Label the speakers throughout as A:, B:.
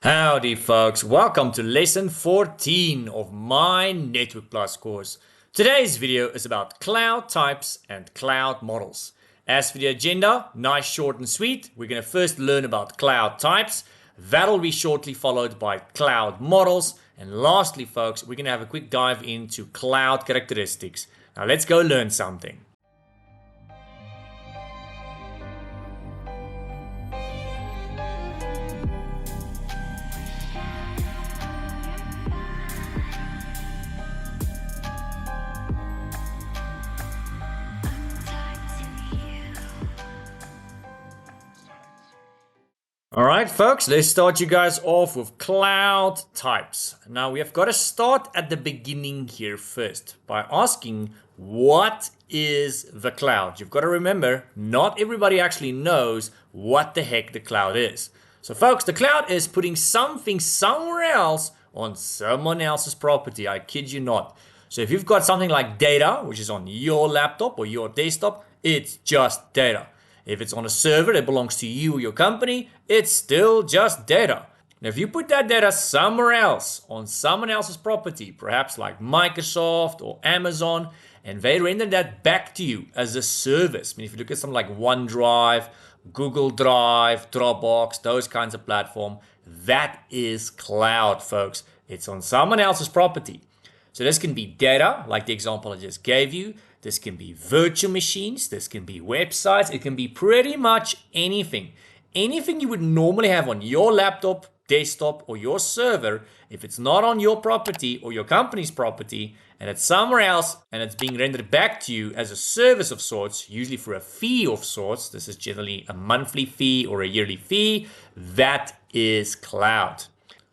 A: Howdy folks, welcome to lesson 14 of my Network Plus course. Today's video is about cloud types and cloud models. As for the agenda, nice, short and sweet, we're going to first learn about cloud types. That'll be shortly followed by cloud models. And lastly folks, we're going to have a quick dive into cloud characteristics. Now let's go learn something. Alright folks, let's start you guys off with cloud types. Now we have got to start at the beginning here first by asking, what is the cloud? You've got to remember, not everybody actually knows what the heck the cloud is. So folks, the cloud is putting something somewhere else on someone else's property. I kid you not. So if you've got something like data, which is on your laptop or your desktop, it's just data. If it's on a server that belongs to you or your company, it's still just data. Now, if you put that data somewhere else, on someone else's property, perhaps like Microsoft or Amazon, and they render that back to you as a service. I mean, if you look at something like OneDrive, Google Drive, Dropbox, those kinds of platform, that is cloud, folks. It's on someone else's property. So this can be data, like the example I just gave you. This can be virtual machines. This can be websites. It can be pretty much anything. Anything you would normally have on your laptop, desktop, or your server, if it's not on your property or your company's property, and it's somewhere else, and it's being rendered back to you as a service of sorts, usually for a fee of sorts, this is generally a monthly fee or a yearly fee, that is cloud.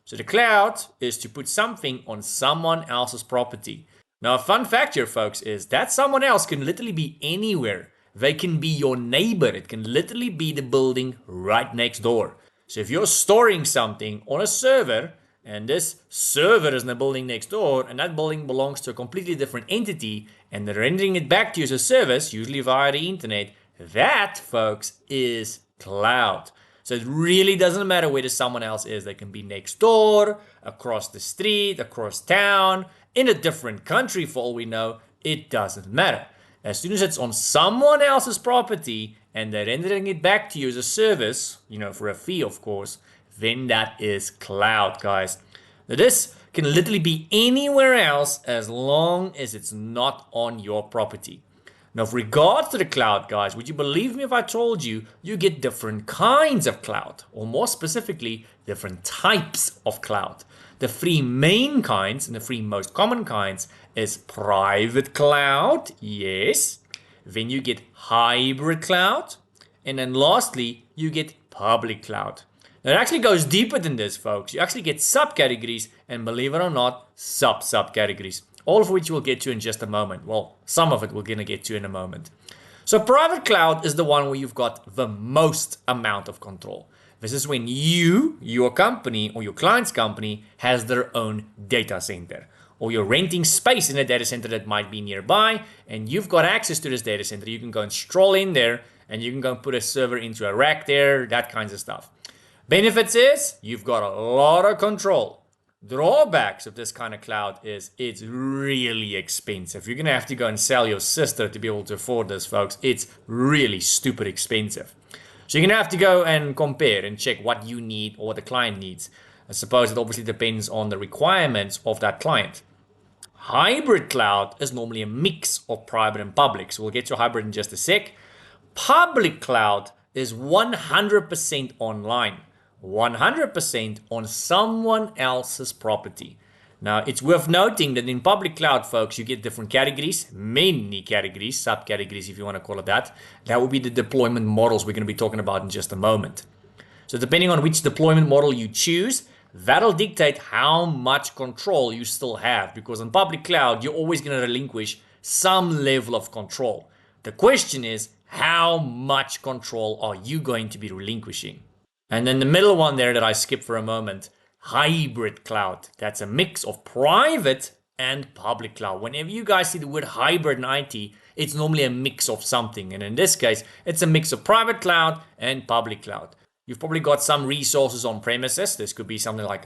A: So the cloud is to put something on someone else's property. Now, a fun fact here, folks, is that someone else can literally be anywhere. They can be your neighbor. It can literally be the building right next door. So if you're storing something on a server, and this server is in the building next door, and that building belongs to a completely different entity, and they're rendering it back to you as a service, usually via the internet, that, folks, is cloud. So it really doesn't matter where someone else is. They can be next door, across the street, across town, in a different country for all we know. It doesn't matter. As soon as it's on someone else's property and they're rendering it back to you as a service, for a fee of course, then that is cloud, guys. Now this can literally be anywhere else as long as it's not on your property. Now, with regards to the cloud, guys, would you believe me if I told you you get different kinds of cloud, or more specifically, different types of cloud? The three main kinds, and the three most common kinds, is private cloud, yes. Then you get hybrid cloud, and then lastly, you get public cloud. Now, it actually goes deeper than this, folks. You actually get subcategories, and believe it or not, subcategories. All of which we'll get to in just a moment. Well, some of it we're going to get to in a moment. So private cloud is the one where you've got the most amount of control. This is when you, your company, or your client's company has their own data center. Or you're renting space in a data center that might be nearby, and you've got access to this data center. You can go and stroll in there, and you can go and put a server into a rack there, that kinds of stuff. Benefits is, you've got a lot of control. Drawbacks of this kind of cloud is it's really expensive. You're going to have to go and sell your sister to be able to afford this, folks. It's really stupid expensive. So you're going to have to go and compare and check what you need or what the client needs. I suppose it obviously depends on the requirements of that client. Hybrid cloud is normally a mix of private and public. So we'll get to hybrid in just a sec. Public cloud is 100% online. 100% on someone else's property. Now, it's worth noting that in public cloud, folks, you get different categories, many categories, subcategories if you want to call it that. That will be the deployment models we're going to be talking about in just a moment. So depending on which deployment model you choose, that'll dictate how much control you still have. Because on public cloud, you're always going to relinquish some level of control. The question is, how much control are you going to be relinquishing? And then the middle one there that I skipped for a moment, hybrid cloud. That's a mix of private and public cloud. Whenever you guys see the word hybrid in IT, it's normally a mix of something. And in this case, it's a mix of private cloud and public cloud. You've probably got some resources on premises. This could be something like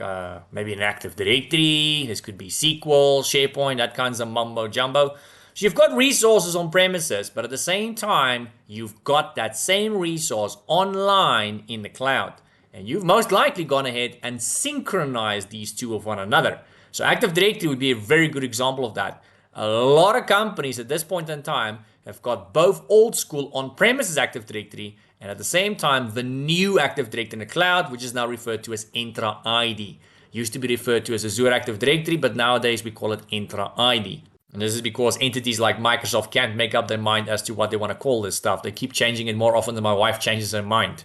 A: maybe an Active Directory. This could be SQL, SharePoint, that kinds of mumbo jumbo. So you've got resources on premises, but at the same time, you've got that same resource online in the cloud. And you've most likely gone ahead and synchronized these two with one another. So Active Directory would be a very good example of that. A lot of companies at this point in time have got both old school on-premises Active Directory and at the same time the new Active Directory in the cloud, which is now referred to as Entra ID. Used to be referred to as Azure Active Directory, but nowadays we call it Entra ID. And this is because entities like Microsoft can't make up their mind as to what they want to call this stuff. They keep changing it more often than my wife changes her mind.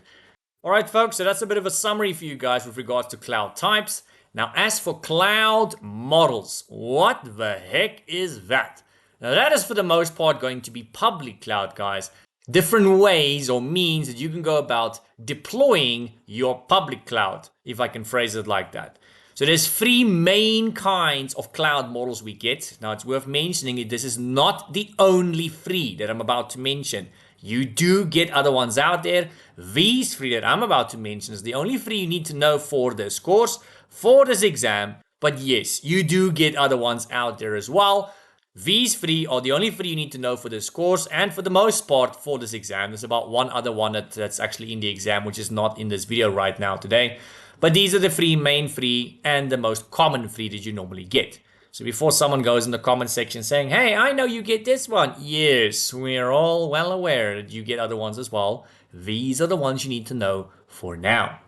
A: Alright folks, so that's a bit of a summary for you guys with regards to cloud types. Now as for cloud models, what the heck is that? Now that is for the most part going to be public cloud, guys. Different ways or means that you can go about deploying your public cloud, if I can phrase it like that. So there's three main kinds of cloud models we get. Now it's worth mentioning that this is not the only three that I'm about to mention. You do get other ones out there. These three that I'm about to mention is the only three you need to know for this course, for this exam. But yes, you do get other ones out there as well. These three are the only three you need to know for this course and for the most part for this exam. There's about one other one that's actually in the exam, which is not in this video right now today. But these are the main three and the most common three that you normally get. So before someone goes in the comment section saying, hey, I know you get this one. Yes, we're all well aware that you get other ones as well. These are the ones you need to know for now.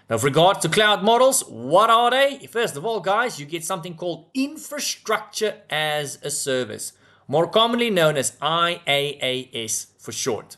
A: Now, with regards to cloud models, what are they? First of all, guys, you get something called Infrastructure as a Service, more commonly known as IaaS for short.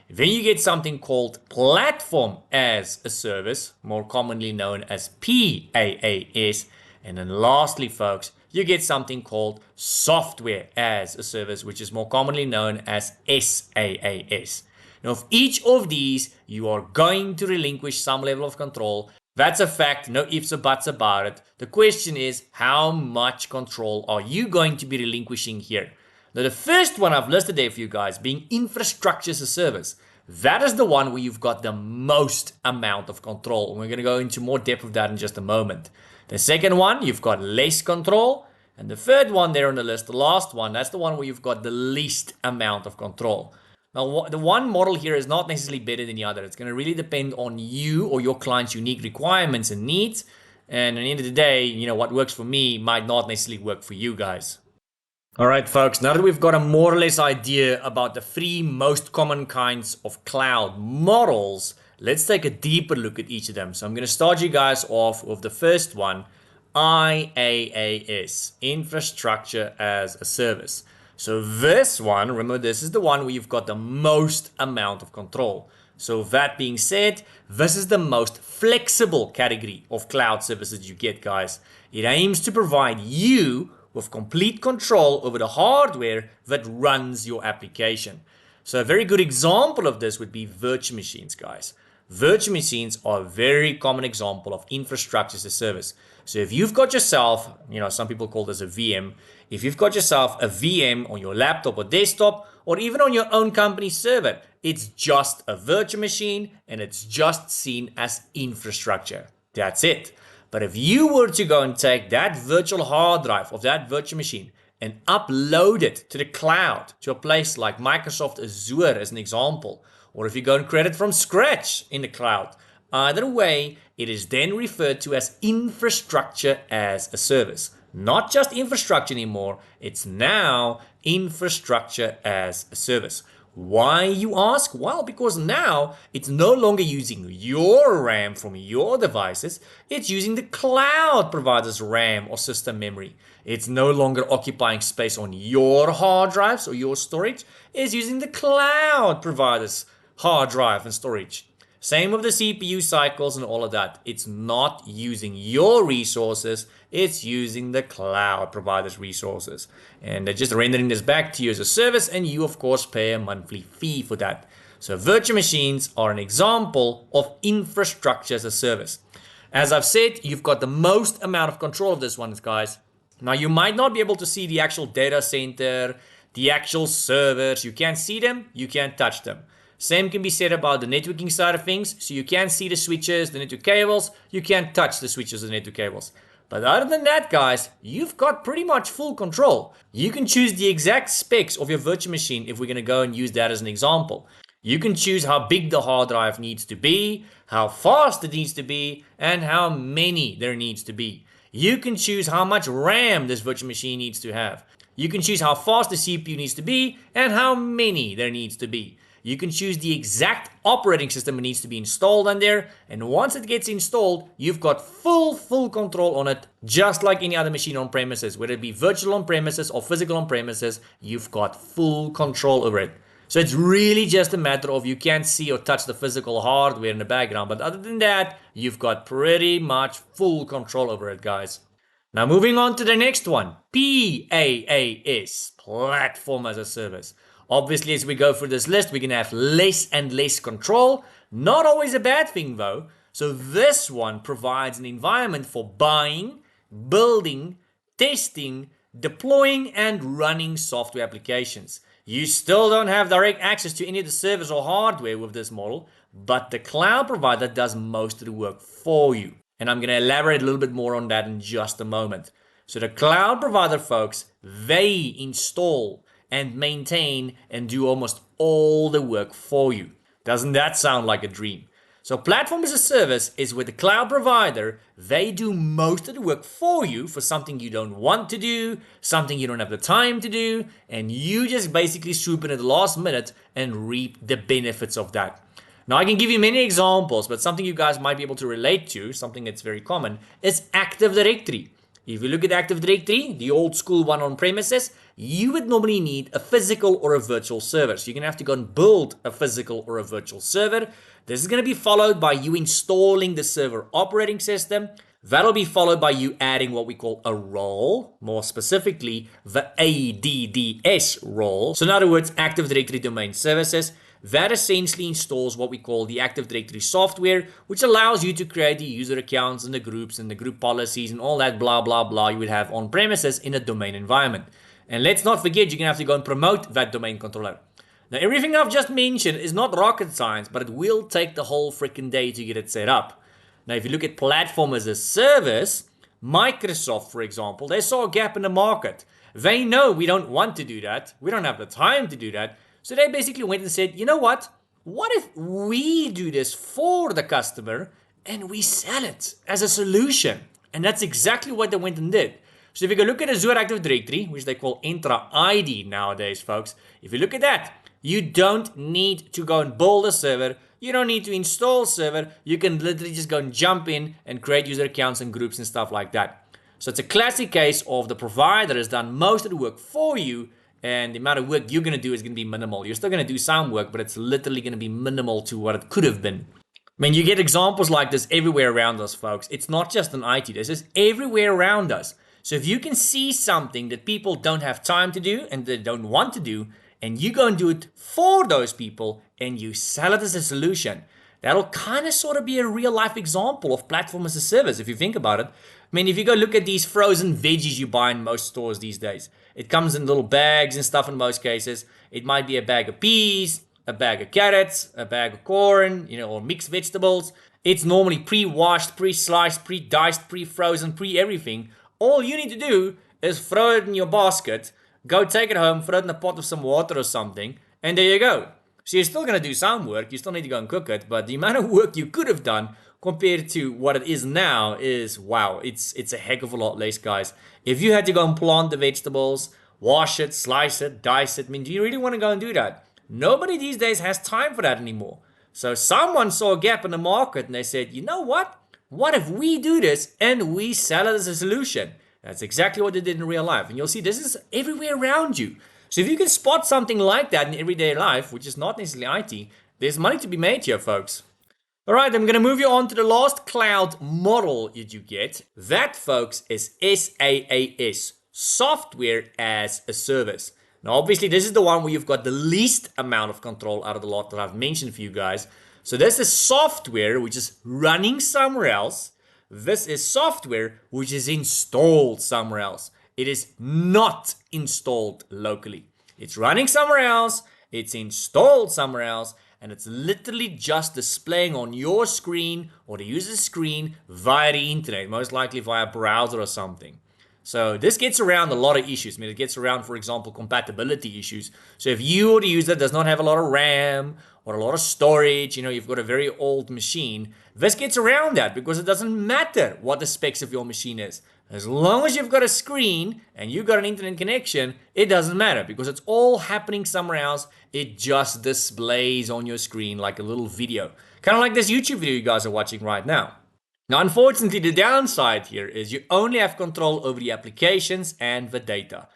A: Then you get something called Platform as a Service, more commonly known as PaaS. And then lastly, folks, you get something called Software as a Service, which is more commonly known as SaaS. Now, of each of these, you are going to relinquish some level of control. That's a fact, no ifs or buts about it. The question is, how much control are you going to be relinquishing here? Now, the first one I've listed there for you guys being Infrastructure as a Service. That is the one where you've got the most amount of control. And we're going to go into more depth of that in just a moment. The second one, you've got less control. And the third one there on the list, the last one, that's the one where you've got the least amount of control. Now, the one model here is not necessarily better than the other. It's going to really depend on you or your client's unique requirements and needs. And at the end of the day, what works for me might not necessarily work for you guys. All right, folks, now that we've got a more or less idea about the three most common kinds of cloud models, let's take a deeper look at each of them. So I'm going to start you guys off with the first one, IaaS, Infrastructure as a Service. So this one, remember, this is the one where you've got the most amount of control. So that being said, this is the most flexible category of cloud services you get, guys. It aims to provide you with complete control over the hardware that runs your application. So a very good example of this would be virtual machines, guys. Virtual machines are a very common example of infrastructure as a service. So if you've got yourself, some people call this a VM. If you've got yourself a VM on your laptop or desktop, or even on your own company server, it's just a virtual machine and it's just seen as infrastructure. That's it. But if you were to go and take that virtual hard drive of that virtual machine and upload it to the cloud, to a place like Microsoft Azure as an example, or if you go and create it from scratch in the cloud, either way, it is then referred to as infrastructure as a service. Not just infrastructure anymore, it's now infrastructure as a service. Why, you ask? Well, because now it's no longer using your RAM from your devices, it's using the cloud provider's RAM or system memory. It's no longer occupying space on your hard drives or your storage, it's using the cloud provider's hard drive and storage. Same with the CPU cycles and all of that. It's not using your resources, it's using the cloud provider's resources. And they're just rendering this back to you as a service, and you, of course, pay a monthly fee for that. So virtual machines are an example of infrastructure as a service. As I've said, you've got the most amount of control of this one, guys. Now, you might not be able to see the actual data center, the actual servers. You can't see them, you can't touch them. Same can be said about the networking side of things. So you can see the switches, the network cables. You can't touch the switches and network cables. But other than that, guys, you've got pretty much full control. You can choose the exact specs of your virtual machine if we're going to go and use that as an example. You can choose how big the hard drive needs to be, how fast it needs to be, and how many there needs to be. You can choose how much RAM this virtual machine needs to have. You can choose how fast the CPU needs to be and how many there needs to be. You can choose the exact operating system that needs to be installed on there, and once it gets installed, you've got full control on it, just like any other machine on premises. Whether it be virtual on premises or physical on premises, you've got full control over it. So it's really just a matter of you can't see or touch the physical hardware in the background, but other than that, you've got pretty much full control over it, guys. Now moving on to the next one, PaaS, Platform as a Service. Obviously, as we go through this list, we're going to have less and less control. Not always a bad thing though. So this one provides an environment for buying, building, testing, deploying, and running software applications. You still don't have direct access to any of the servers or hardware with this model, but the cloud provider does most of the work for you. And I'm going to elaborate a little bit more on that in just a moment. So the cloud provider folks, they install and maintain and do almost all the work for you. Doesn't that sound like a dream? So Platform as a Service is with the cloud provider, they do most of the work for you for something you don't want to do, something you don't have the time to do, and you just basically swoop in at the last minute and reap the benefits of that. Now I can give you many examples, but something you guys might be able to relate to, something that's very common, is Active Directory. If you look at Active Directory, the old school one on premises, you would normally need a physical or a virtual server. So you're going to have to go and build a physical or a virtual server. This is going to be followed by you installing the server operating system. That'll be followed by you adding what we call a role, more specifically the ADDS role. So in other words, Active Directory Domain Services. That essentially installs what we call the Active Directory software, which allows you to create the user accounts and the groups and the group policies and all that blah, blah, blah you would have on premises in a domain environment. And let's not forget, you're going to have to go and promote that domain controller. Now, everything I've just mentioned is not rocket science, but it will take the whole freaking day to get it set up. Now, if you look at Platform as a Service, Microsoft, for example, they saw a gap in the market. They know we don't want to do that. We don't have the time to do that. So they basically went and said, you know what? What if we do this for the customer and we sell it as a solution? And that's exactly what they went and did. So if you go look at Azure Active Directory, which they call Entra ID nowadays, folks, if you look at that, you don't need to go and build a server. You don't need to install a server. You can literally just go and jump in and create user accounts and groups and stuff like that. So it's a classic case of the provider has done most of the work for you, and the amount of work you're going to do is going to be minimal. You're still going to do some work, but it's literally going to be minimal to what it could have been. I mean, you get examples like this everywhere around us, folks. It's not just in IT. This is everywhere around us. So if you can see something that people don't have time to do and they don't want to do, and you go and do it for those people and you sell it as a solution, that'll kind of sort of be a real life example of Platform as a Service if you think about it. I mean, if you go look at these frozen veggies you buy in most stores these days, it comes in little bags and stuff in most cases. It might be a bag of peas, a bag of carrots, a bag of corn, or mixed vegetables. It's normally pre-washed, pre-sliced, pre-diced, pre-frozen, pre-everything. All you need to do is throw it in your basket, go take it home, throw it in a pot of some water or something, and there you go. So you're still going to do some work. You still need to go and cook it, but the amount of work you could have done compared to what it is now is, wow, it's a heck of a lot less, guys. If you had to go and plant the vegetables, wash it, slice it, dice it, I mean, do you really want to go and do that? Nobody these days has time for that anymore. So someone saw a gap in the market and they said, you know what? What if we do this and we sell it as a solution? That's exactly what they did in real life. And you'll see this is everywhere around you. So if you can spot something like that in everyday life, which is not necessarily IT, there's money to be made here, folks. All right, I'm going to move you on to the last cloud model that you get. That, folks, is SaaS, Software as a Service. Now, obviously, this is the one where you've got the least amount of control out of the lot that I've mentioned for you guys. So this is software which is running somewhere else. This is software which is installed somewhere else. It is not installed locally. It's running somewhere else. It's installed somewhere else. and it's literally just displaying on your screen or the user's screen via the internet, most likely via a browser or something. So this gets around a lot of issues. I mean, it gets around, for example, compatibility issues. So if you or the user does not have a lot of RAM or a lot of storage, you've got a very old machine, this gets around that because it doesn't matter what the specs of your machine is. As long as you've got a screen and you've got an internet connection, it doesn't matter because it's all happening somewhere else. It just displays on your screen like a little video. Kind of like this YouTube video you guys are watching right now. Now, unfortunately, the downside here is you only have control over the applications and the data.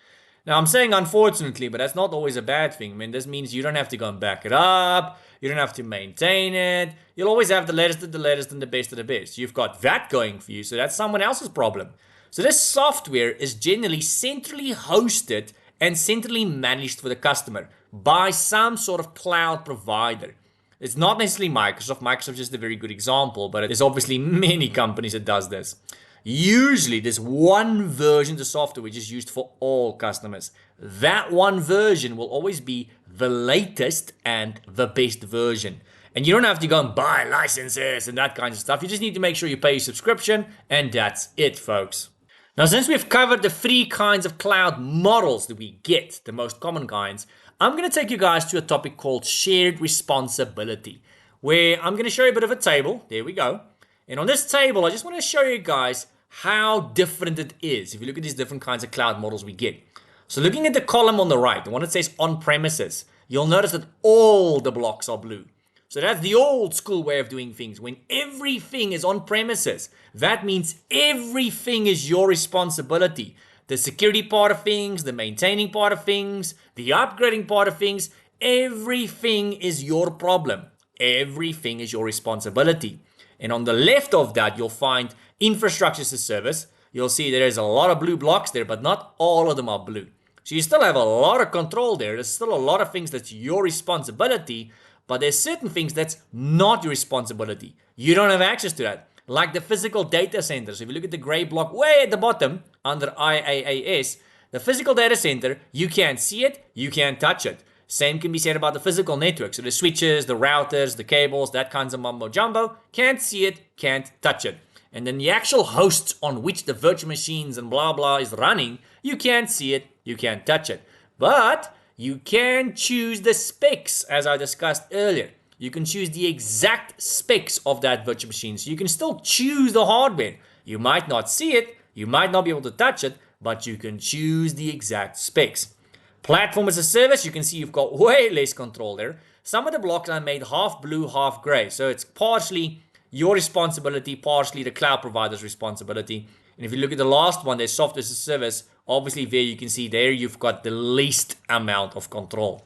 A: Now, I'm saying unfortunately, but that's not always a bad thing. I mean, this means you don't have to go and back it up. You don't have to maintain it. You'll always have the latest of the latest and the best of the best. You've got that going for you, so that's someone else's problem. So this software is generally centrally hosted and centrally managed for the customer by some sort of cloud provider. It's not necessarily Microsoft. Microsoft is just a very good example, but there's obviously many companies that does this. Usually there's one version of the software which is used for all customers. That one version will always be the latest and the best version. And you don't have to go and buy licenses and that kind of stuff. You just need to make sure you pay your subscription, and that's it, folks. Now, since we've covered the 3 kinds of cloud models that we get, the most common kinds, I'm going to take you guys to a topic called shared responsibility, where I'm going to show you a bit of a table. There we go. And on this table, I just want to show you guys how different it is if you look at these different kinds of cloud models we get. So looking at the column on the right, the one that says on-premises, you'll notice that all the blocks are blue. So that's the old school way of doing things. When everything is on premises, that means everything is your responsibility. The security part of things, the maintaining part of things, the upgrading part of things, everything is your problem. Everything is your responsibility. And on the left of that, you'll find infrastructure as a service. You'll see there is a lot of blue blocks there, but not all of them are blue. So you still have a lot of control there. There's still a lot of things that's your responsibility, but there's certain things that's not your responsibility. You don't have access to that. Like the physical data center. So if you look at the gray block way at the bottom under IaaS, the physical data center, you can't see it, you can't touch it. Same can be said about the physical network. So the switches, the routers, the cables, that kinds of mumbo jumbo, can't see it, can't touch it. And then the actual hosts on which the virtual machines and blah blah is running, you can't see it, you can't touch it. But you can choose the specs, as I discussed earlier. You can choose the exact specs of that virtual machine. So you can still choose the hardware. You might not see it, you might not be able to touch it, but you can choose the exact specs. Platform as a service, you can see you've got way less control there. Some of the blocks are made half blue, half gray. So it's partially your responsibility, partially the cloud provider's responsibility. And if you look at the last one, there's software as a service. Obviously there you can see there you've got the least amount of control.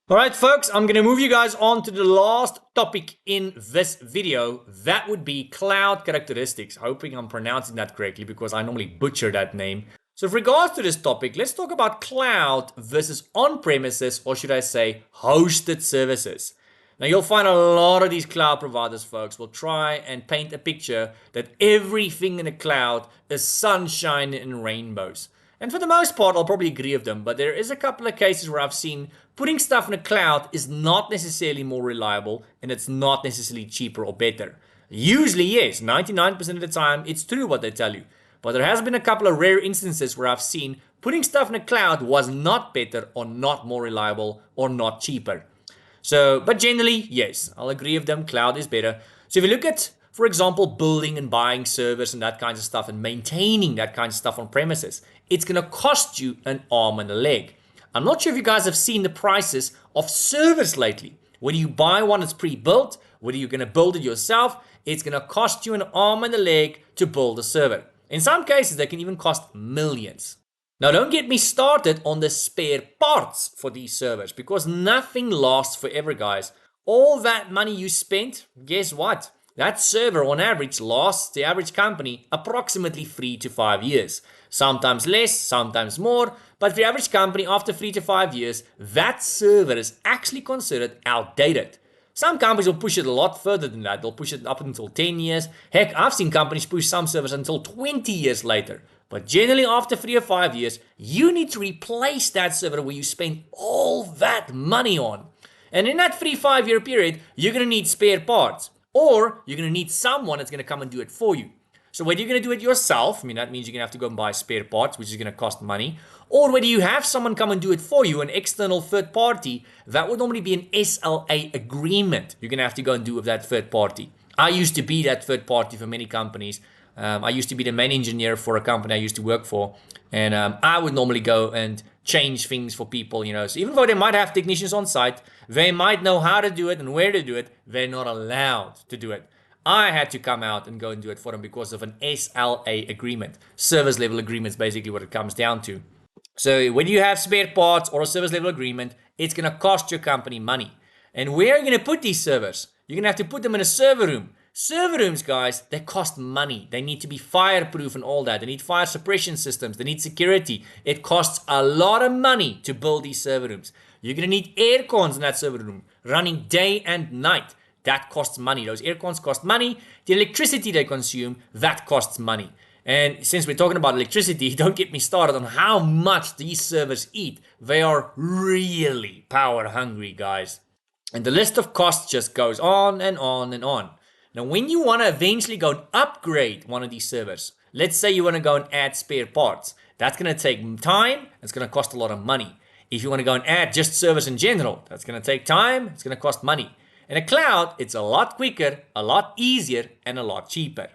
A: Alright folks, I'm going to move you guys on to the last topic in this video. That would be cloud characteristics. Hoping I'm pronouncing that correctly because I normally butcher that name. So with regards to this topic, let's talk about cloud versus on-premises, or should I say hosted services. Now you'll find a lot of these cloud providers, folks, will try and paint a picture that everything in the cloud is sunshine and rainbows. And for the most part, I'll probably agree with them, but there is a couple of cases where I've seen putting stuff in the cloud is not necessarily more reliable, and it's not necessarily cheaper or better. Usually, yes, 99% of the time, it's true what they tell you. But there has been a couple of rare instances where I've seen putting stuff in the cloud was not better or not more reliable or not cheaper. So, but generally, yes, I'll agree with them, cloud is better. So if you look at, for example, building and buying servers and that kind of stuff and maintaining that kind of stuff on premises, it's going to cost you an arm and a leg. I'm not sure if you guys have seen the prices of servers lately. When you buy one that's pre-built, whether you're going to build it yourself, it's going to cost you an arm and a leg to build a server. In some cases, they can even cost millions. Now, don't get me started on the spare parts for these servers because nothing lasts forever, guys. All that money you spent, guess what? That server on average lasts the average company approximately 3 to 5 years. Sometimes less, sometimes more, but for the average company after 3 to 5 years, that server is actually considered outdated. Some companies will push it a lot further than that. They'll push it up until 10 years. Heck, I've seen companies push some servers until 20 years later. But generally after 3 or 5 years, you need to replace that server where you spent all that money on. And in that 3-5 year period, you're going to need spare parts, or you're going to need someone that's going to come and do it for you. So whether you're going to do it yourself, I mean, that means you're going to have to go and buy spare parts, which is going to cost money, or whether you have someone come and do it for you, an external third party, that would normally be an SLA agreement you're going to have to go and do with that third party. I used to be that third party for many companies. I used to be the main engineer for a company I used to work for, and I would normally go and change things for people, So even though they might have technicians on site, they might know how to do it and where to do it, they're not allowed to do it. I had to come out and go and do it for them because of an SLA agreement. Service level agreement is basically what it comes down to. So when you have spare parts or a service level agreement, it's going to cost your company money. And where are you going to put these servers? You're going to have to put them in a server room. Server rooms, guys, they cost money. They need to be fireproof and all that. They need fire suppression systems. They need security. It costs a lot of money to build these server rooms. You're going to need air cons in that server room running day and night. That costs money. Those air cons cost money. The electricity they consume, that costs money. And since we're talking about electricity, don't get me started on how much these servers eat. They are really power hungry, guys. And the list of costs just goes on and on and on. Now, when you want to eventually go and upgrade one of these servers, let's say you want to go and add spare parts, that's going to take time. It's going to cost a lot of money. If you want to go and add just servers in general, that's going to take time. It's going to cost money. In a cloud, it's a lot quicker, a lot easier, and a lot cheaper.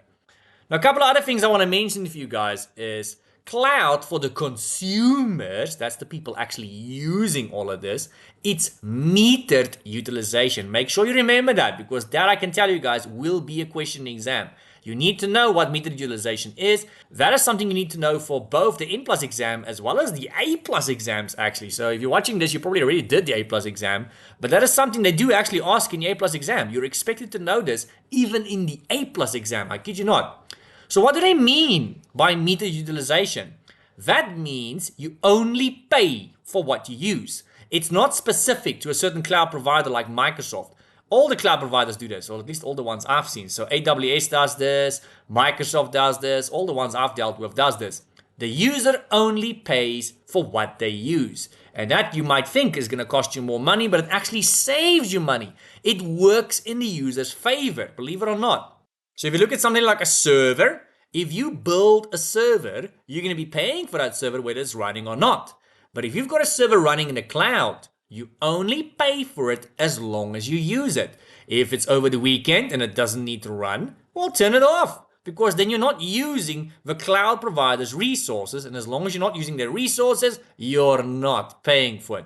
A: Now, a couple of other things I want to mention for you guys is cloud for the consumers, that's the people actually using all of this, it's metered utilization. Make sure you remember that, because that, I can tell you guys, will be a question exam. You need to know what metered utilization is. That is something you need to know for both the N+ exam as well as the A+ exams, actually. So if you're watching this, you probably already did the A+ exam, but that is something they do actually ask in the A+ exam. You're expected to know this even in the A+ exam, I kid you not. So what do they mean by metered utilization? That means you only pay for what you use. It's not specific to a certain cloud provider like Microsoft. All the cloud providers do this, or at least all the ones I've seen. So AWS does this, Microsoft does this, all the ones I've dealt with does this. The user only pays for what they use. And that you might think is going to cost you more money, but it actually saves you money. It works in the user's favor, believe it or not. So if you look at something like a server, if you build a server, you're going to be paying for that server whether it's running or not. But if you've got a server running in the cloud, you only pay for it as long as you use it. If it's over the weekend and it doesn't need to run, well, turn it off, because then you're not using the cloud provider's resources. And as long as you're not using their resources, you're not paying for it.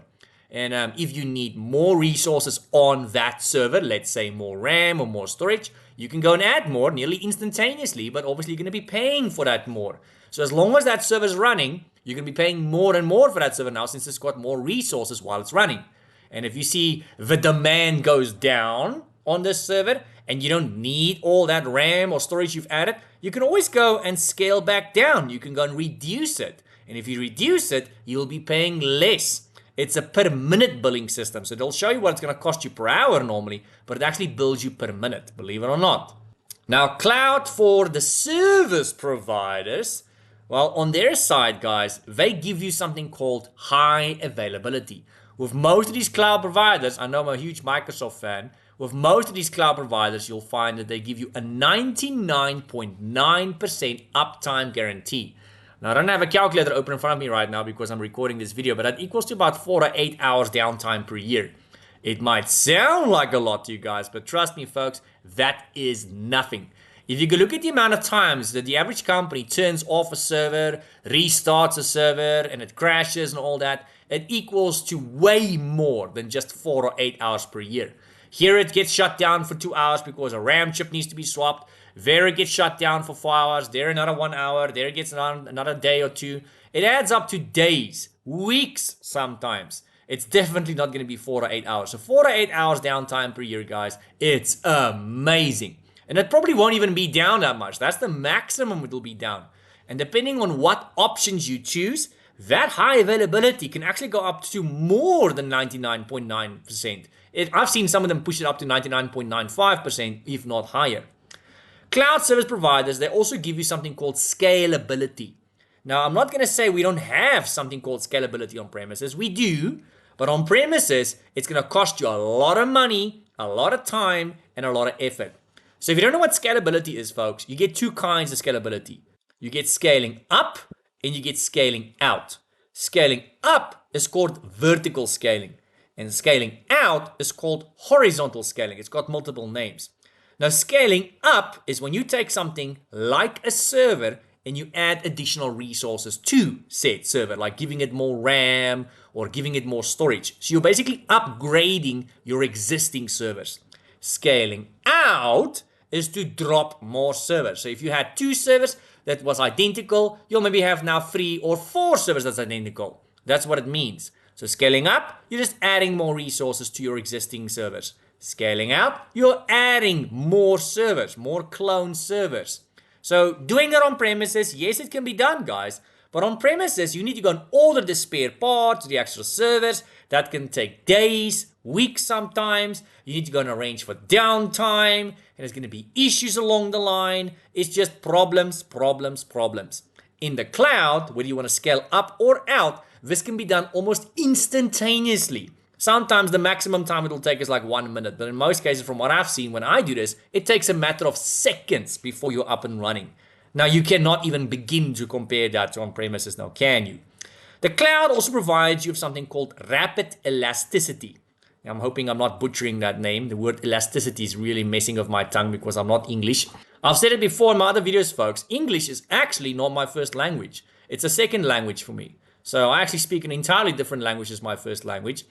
A: And if you need more resources on that server, let's say more RAM or more storage, you can go and add more nearly instantaneously, but obviously you're going to be paying for that more. So as long as that server is running, you're going to be paying more and more for that server now, since it's got more resources while it's running. And if you see the demand goes down on this server and you don't need all that RAM or storage you've added, you can always go and scale back down. You can go and reduce it. And if you reduce it, you'll be paying less. It's a per minute billing system. So they'll show you what it's going to cost you per hour normally, but it actually bills you per minute, believe it or not. Now, cloud for the service providers, well, on their side, guys, they give you something called high availability. With most of these cloud providers, I know I'm a huge Microsoft fan, with most of these cloud providers, you'll find that they give you a 99.9% uptime guarantee. Now, I don't have a calculator open in front of me right now because I'm recording this video, but that equals to about 4 to 8 hours downtime per year. It might sound like a lot to you guys, but trust me, folks, that is nothing. If you go look at the amount of times that the average company turns off a server, restarts a server, and it crashes and all that, it equals to way more than just 4 or 8 hours per year. Here it gets shut down for 2 hours because a RAM chip needs to be swapped. There it gets shut down for 4 hours. There another 1 hour. There it gets another day or two. It adds up to days, weeks sometimes. It's definitely not going to be 4 or 8 hours. So 4 to 8 hours downtime per year, guys. It's amazing. And it probably won't even be down that much. That's the maximum it'll be down. And depending on what options you choose, that high availability can actually go up to more than 99.9%. I've seen some of them push it up to 99.95%, if not higher. Cloud service providers, they also give you something called scalability. Now, I'm not going to say we don't have something called scalability on premises. We do, But on premises, it's going to cost you a lot of money, a lot of time, and a lot of effort. So if you don't know what scalability is, folks, you get two kinds of scalability. You get scaling up and you get scaling out. Scaling up is called vertical scaling, and scaling out is called horizontal scaling. It's got multiple names. Now, scaling up is when you take something like a server and you add additional resources to said server, like giving it more RAM or giving it more storage. So you're basically upgrading your existing servers. Scaling out is to drop more servers. So if you had 2 servers that was identical, you'll maybe have now 3 or 4 servers that's identical. That's what it means. So scaling up, you're just adding more resources to your existing servers. Scaling out, you're adding more servers, more clone servers. So doing it on premises, yes, it can be done, guys. But on premises, you need to go and order the spare parts, the extra servers. That can take days, weeks sometimes. You need to go and arrange for downtime. And there's going to be issues along the line. It's just problems, problems, problems. In the cloud, whether you want to scale up or out, this can be done almost instantaneously. Sometimes the maximum time it will take is like 1 minute. But in most cases, from what I've seen when I do this, it takes a matter of seconds before you're up and running. Now, you cannot even begin to compare that to on-premises now, can you? The cloud also provides you with something called rapid elasticity. Now, I'm hoping I'm not butchering that name. The word elasticity is really messing with my tongue because I'm not English. I've said it before in my other videos, folks. English is actually not my first language. It's a second language for me. So I actually speak an entirely different language as my first language.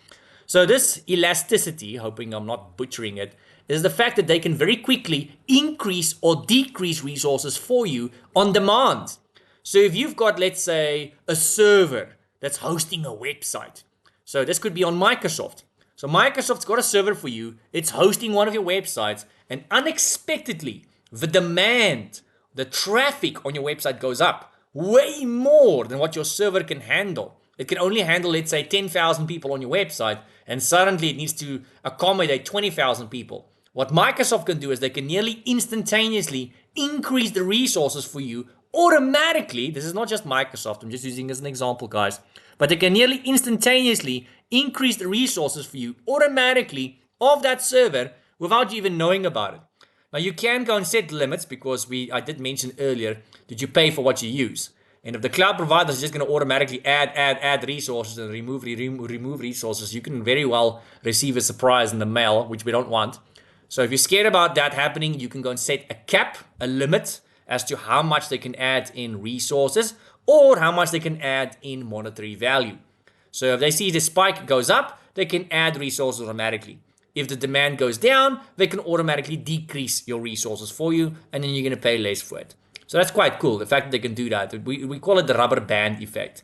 A: So this elasticity, hoping I'm not butchering it, is the fact that they can very quickly increase or decrease resources for you on demand. So if you've got, let's say, a server that's hosting a website. So this could be on Microsoft. So Microsoft's got a server for you. It's hosting one of your websites. And unexpectedly, the demand, the traffic on your website goes up way more than what your server can handle. It can only handle, let's say, 10,000 people on your website, and suddenly it needs to accommodate 20,000 people. What Microsoft can do is they can nearly instantaneously increase the resources for you automatically. This is not just Microsoft, I'm just using as an example, guys. But they can nearly instantaneously increase the resources for you automatically of that server without you even knowing about it. Now, you can go and set limits because I did mention earlier that you pay for what you use. And if the cloud provider is just going to automatically add resources and remove resources, you can very well receive a surprise in the mail, which we don't want. So if you're scared about that happening, you can go and set a cap, a limit as to how much they can add in resources or how much they can add in monetary value. So if they see the spike goes up, they can add resources automatically. If the demand goes down, they can automatically decrease your resources for you, and then you're going to pay less for it. So that's quite cool, the fact that they can do that. We call it the rubber band effect.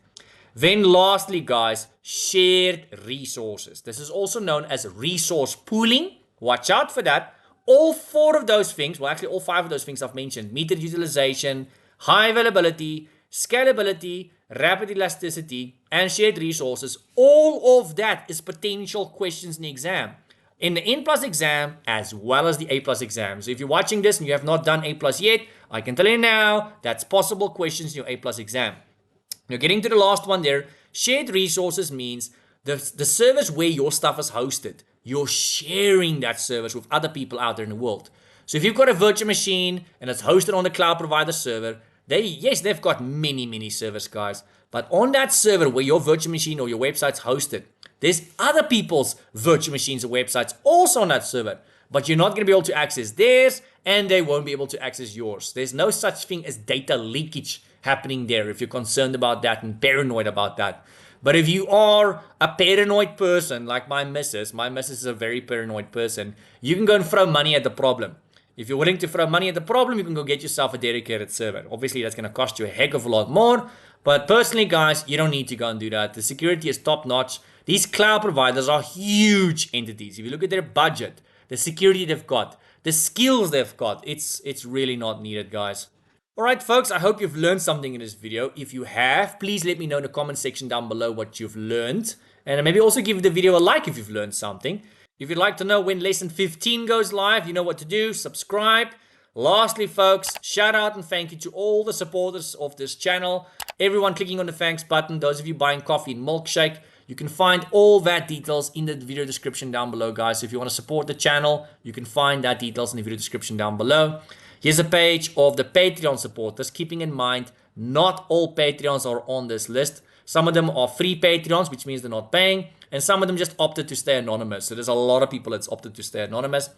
A: Then lastly, guys, shared resources. This is also known as resource pooling. Watch out for that. All 4 of those things, well, actually all 5 of those things I've mentioned, metered utilization, high availability, scalability, rapid elasticity, and shared resources, all of that is potential questions in the exam. In the N+ exam, as well as the A+ exam. So if you're watching this and you have not done A+ yet, I can tell you now, that's possible questions in your A+ exam. Now, getting to the last one there, shared resources means the service where your stuff is hosted. You're sharing that service with other people out there in the world. So if you've got a virtual machine and it's hosted on the cloud provider server, they've got many servers, guys. But on that server where your virtual machine or your website's hosted, there's other people's virtual machines or websites also on that server. But you're not going to be able to access theirs, and they won't be able to access yours. There's no such thing as data leakage happening there if you're concerned about that and paranoid about that. But if you are a paranoid person like my missus is a very paranoid person, you can go and throw money at the problem. If you're willing to throw money at the problem, you can go get yourself a dedicated server. Obviously, that's going to cost you a heck of a lot more. But personally, guys, you don't need to go and do that. The security is top notch. These cloud providers are huge entities. If you look at their budget, the security they've got, the skills they've got, it's really not needed, guys. Alright, folks, I hope you've learned something in this video. If you have, please let me know in the comment section down below what you've learned. And maybe also give the video a like if you've learned something. If you'd like to know when lesson 15 goes live, you know what to do. Subscribe. Lastly, folks, shout out and thank you to all the supporters of this channel. Everyone clicking on the thanks button. Those of you buying coffee and Milkshake. You can find all that details in the video description down below, guys. So if you want to support the channel, you can find that details in the video description down below. Here's a page of the Patreon supporters, keeping in mind not all Patreons are on this list. Some of them are free Patreons, which means they're not paying, and some of them just opted to stay anonymous. So there's a lot of people that's opted to stay anonymous.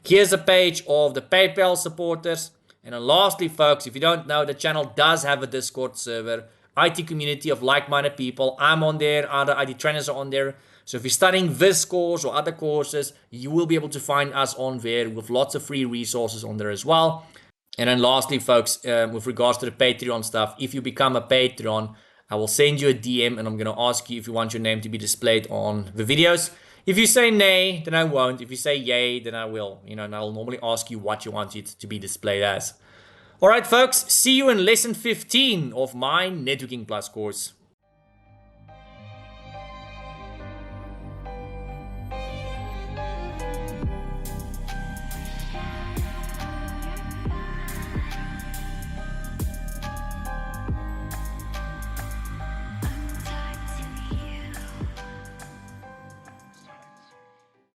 A: Here's a page of the PayPal supporters. And then lastly, folks, if you don't know, the channel does have a Discord server, IT community of like-minded people. I'm on there, other IT trainers are on there. So if you're studying this course or other courses, you will be able to find us on there with lots of free resources on there as well. And then lastly, folks, with regards to the Patreon stuff, if you become a Patreon, I will send you a DM and I'm going to ask you if you want your name to be displayed on the videos. If you say nay, then I won't. If you say yay, then I will. And I'll normally ask you what you want it to be displayed as. All right, folks, see you in lesson 15 of my Networking Plus course.